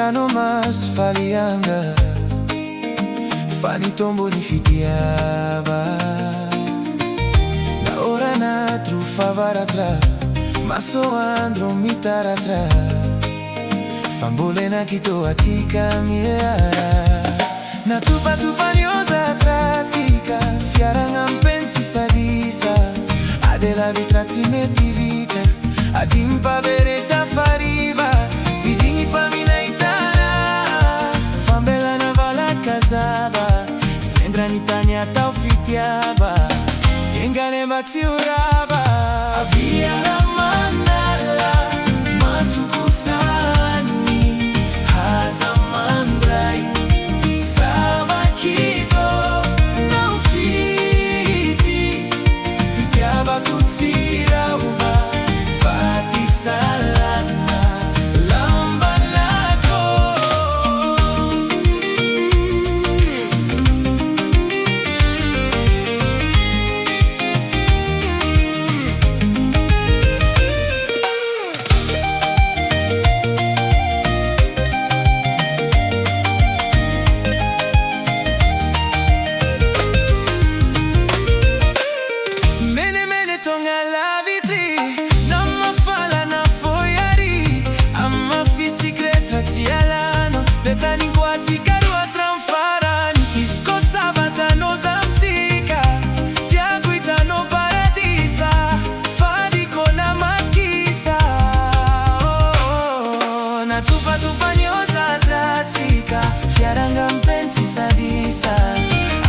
Tano mas falianga Fani tombo ni fitiaba Na ora na trufava ratra Maso andro mitara tra Fambole na kito atika miara Na tupa niosa tratica Fiara ngampenti sadisa Adela vitrazzi metti vita Adimpa vereta fariva Si digni pa mina itana Fambela na vala casaba Sendra nitania tau fitiaba Yengane batsi uraba Avia la manala Masuku sani Haza mandrai Sabakito Não fiti Fitiaba kutsira uva Fati salana Lambanako Tupa niosa trazica Fiaranga pensi sadisa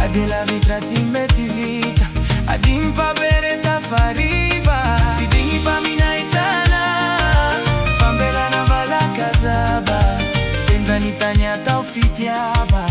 Adela vitrazzi metti vita Adimpa bereta fariva Si digni pa mina itana Fambela na vala casaba Sembra nitania tau fitiaba